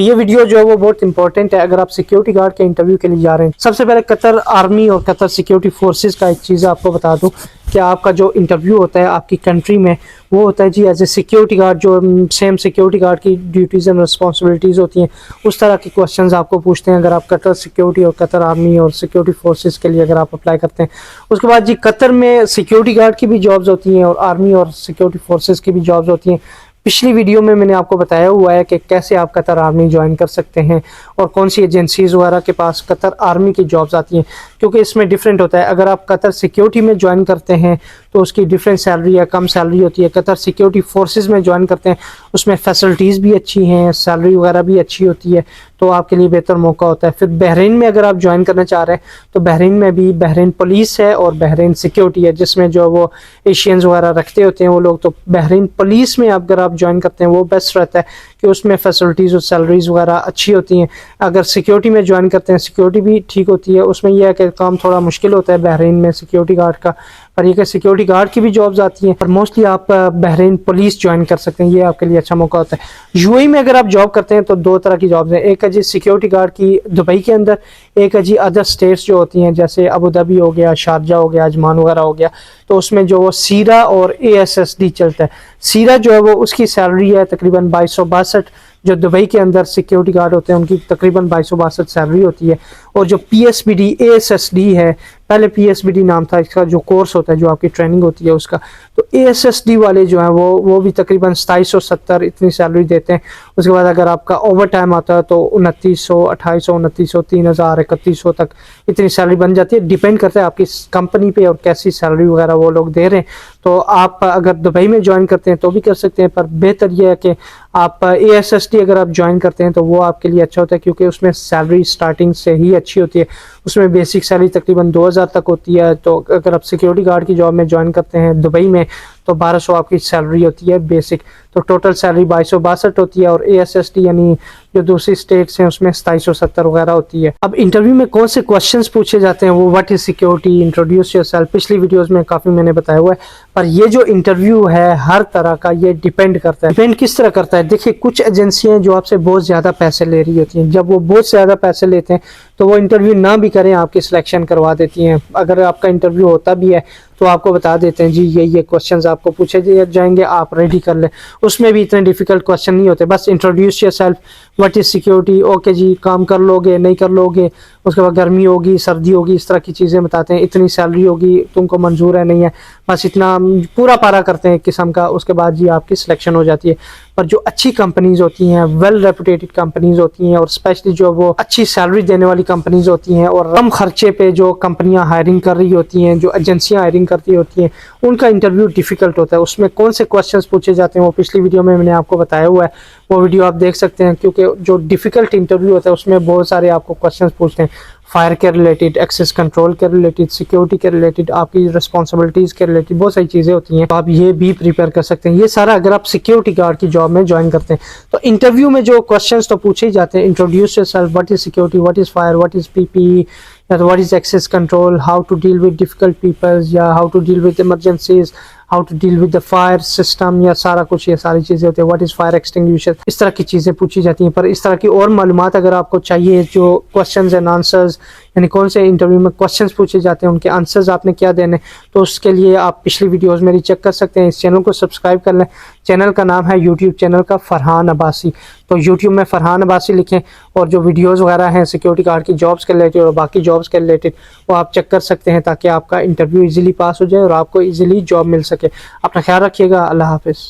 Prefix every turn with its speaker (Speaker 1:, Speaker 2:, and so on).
Speaker 1: ये वीडियो जो है वो बहुत इंपॉर्टेंट है अगर आप सिक्योरिटी गार्ड के इंटरव्यू के लिए जा रहे हैं। सबसे पहले कतर आर्मी और कतर सिक्योरिटी फोर्सेस का एक चीज़ आपको बता दूं कि आपका जो इंटरव्यू होता है आपकी कंट्री में वो होता है जी एज ए सिक्योरिटी गार्ड, जो सेम सिक्योरिटी गार्ड की ड्यूटीज़ एंड रिस्पॉन्सिबिलिटीज़ होती हैं उस तरह के क्वेश्चंस आपको पूछते हैं अगर आप कतर सिक्योरिटी और कतर आर्मी और सिक्योरिटी फोर्सेस के लिए अगर आप अप्लाई करते हैं। उसके बाद जी कतर में सिक्योरिटी गार्ड की भी जॉब्स होती हैं और आर्मी और सिक्योरिटी फोर्सेस की भी जॉब्स होती हैं। पिछली वीडियो में मैंने आपको बताया हुआ है कि कैसे आप कतर आर्मी ज्वाइन कर सकते हैं और कौन सी एजेंसीज वगैरह के पास कतर आर्मी की जॉब्स आती हैं, क्योंकि इसमें डिफरेंट होता है। अगर आप कतर सिक्योरिटी में ज्वाइन करते हैं तो उसकी डिफरेंट सैलरी या कम सैलरी होती है। कतर सिक्योरिटी फोर्सेस में ज्वाइन करते हैं उसमें फैसिलिटीज़ भी अच्छी हैं, सैलरी वगैरह भी अच्छी होती है, तो आपके लिए बेहतर मौका होता है। फिर बहरीन में अगर आप ज्वाइन करना चाह रहे हैं तो बहरीन में भी बहरीन पुलिस है और बहरीन सिक्योरिटी है, जिसमें जो वो एशियंस वगैरह रखते होते हैं वो लोग। तो बहरीन पुलिस में अगर आप ज्वाइन करते हैं वो बेस्ट रहता है कि उसमें फैसिलिटीज़ और सैलरीज वगैरह अच्छी होती हैं। अगर सिक्योरिटी में ज्वाइन करते हैं सिक्योरिटी भी ठीक होती है, उसमें यह है कि काम थोड़ा मुश्किल होता है बहरीन में सिक्योरिटी गार्ड का, पर ये कि सिक्योरिटी गार्ड की भी जॉब्स आती हैं। पर मोस्टली आप बहरीन पुलिस ज्वाइन कर सकते हैं, ये आपके लिए अच्छा मौका होता है। यूएई में अगर आप जॉब करते हैं तो दो तरह की जॉब्स हैं, एक है जी सिक्योरिटी गार्ड की दुबई के अंदर, एक है जी अदर स्टेट्स जो होती हैं जैसे अबू धाबी हो गया, शारजा हो गया, अजमान वगैरह हो गया, तो उसमें जो वो सीरा और ASSD चलता है। सीरा जो है वो उसकी सैलरी है तकरीबन 2262, जो दुबई के अंदर सिक्योरिटी गार्ड होते हैं उनकी तकरीबन 2262 सैलरी होती है। और जो PSBD ASSD है, पहले PSBD नाम था इसका, जो कोर्स होता है जो आपकी ट्रेनिंग होती है उसका, तो ASSD वाले जो हैं वो भी तकरीबन 2770 इतनी सैलरी देते हैं। उसके बाद अगर आपका ओवर टाइम आता है तो 2900, 2800, 2900, 3000, 3100 तक इतनी सैलरी बन जाती है। डिपेंड करता है आपकी कंपनी पे और कैसी सैलरी वगैरह वो लोग दे रहे हैं। तो आप अगर दुबई में ज्वाइन करते हैं तो भी कर सकते हैं, पर बेहतर यह है कि आप ASSD अगर आप ज्वाइन करते हैं तो वो आपके लिए अच्छा होता है, क्योंकि उसमें सैलरी स्टार्टिंग से ही अच्छी होती है। उसमें बेसिक सैलरी तकरीबन 2000 तक होती है। तो अगर आप सिक्योरिटी गार्ड की जॉब में ज्वाइन करते हैं दुबई में तो 1200 आपकी सैलरी होती है बेसिक, तो टोटल सैलरी 2262 होती है। और ASSD यानी जो दूसरी स्टेट्स हैं उसमें 2770 वगैरह होती है। अब इंटरव्यू में कौन से क्वेश्चंस पूछे जाते हैं वो what is security, introduce yourself, पिछली वीडियोस में काफ़ी मैंने बताया हुआ है। पर ये जो इंटरव्यू है हर तरह का ये डिपेंड करता है। डिपेंड किस तरह करता है, देखिए कुछ एजेंसियां जो आपसे बहुत ज़्यादा पैसे ले रही होती हैं, जब वो बहुत ज़्यादा पैसे लेते हैं तो वो इंटरव्यू ना भी करें आपकी सिलेक्शन करवा देती हैं। अगर आपका इंटरव्यू होता भी है तो आपको बता देते हैं जी ये क्वेश्चंस आपको पूछे जाएंगे, आप रेडी कर लें। उसमें भी इतने डिफिकल्ट क्वेश्चन नहीं होते, बस introduce yourself, what is security, okay जी काम कर लोगे नहीं कर लोगे, उसके बाद गर्मी होगी सर्दी होगी इस तरह की चीज़ें बताते हैं, इतनी सैलरी होगी तुमको मंजूर है नहीं है, बस इतना पूरा पारा करते हैं एक किस्म का। उसके बाद जी आपकी सिलेक्शन हो जाती है। पर जो अच्छी कंपनीज होती हैं, वेल रेपुटेटेड कंपनीज होती हैं और स्पेशली जो वो अच्छी सैलरी देने वाली कंपनीज होती हैं और कम खर्चे पे जो कंपनियां हायरिंग कर रही होती हैं, जो एजेंसियां हायरिंग करती होती हैं, उनका इंटरव्यू डिफिकल्ट होता है। उसमें कौन से क्वेश्चंस पूछे जाते हैं वो पिछली वीडियो में मैंने आपको बताया हुआ है, वो वीडियो आप देख सकते हैं। क्योंकि जो डिफिकल्ट इंटरव्यू होता है उसमें बहुत सारे आपको क्वेश्चंस पूछते हैं, फायर के रिलेटेड, एक्सेस कंट्रोल के रिलेटेड, सिक्योरिटी के रिलेटेड, आपकी रिस्पॉन्सिबिलिटीज़ के रिलेटेड बहुत सारी चीज़ें होती हैं। तो आप ये भी प्रिपेयर कर सकते हैं। ये सारा अगर आप सिक्योरिटी गार्ड की जॉब में ज्वाइन करते हैं तो इंटरव्यू में जो क्वेश्चंस तो पूछे ही जाते हैं, introduce yourself, what is security, what is fire, what is PPE, what is access control, how to deal with difficult peoples, या how to deal with emergencies, how to deal with the fire system, या सारा कुछ ये सारी चीज़ें होती है। What is fire extinguisher, इस तरह की चीज़ें पूछी जाती हैं। पर इस तरह की और मालूमात अगर आपको चाहिए, जो क्वेश्चंस एंड आंसर्स यानी कौन से इंटरव्यू में क्वेश्चंस पूछे जाते हैं उनके आंसर्स आपने क्या देने, तो उसके लिए आप पिछली वीडियोस मेरी चेक कर सकते हैं। इस चैनल को सब्सक्राइब कर लें। चैनल का नाम है यूट्यूब चैनल का फरहान अब्बासी, तो यूट्यूब में फरहान अब्बासी लिखें और जो वीडियोज़ वगैरह हैं सिक्योरिटी गार्ड की जॉब्स के रिलेटेड और बाकी जॉब्स के रिलेटेड वो आप चेक कर सकते हैं, ताकि आपका इंटरव्यू ईजिली पास हो जाए और आपको ईजिली जॉब मिल सके। अपना ख्याल रखिएगा। अल्लाह हाफिज़।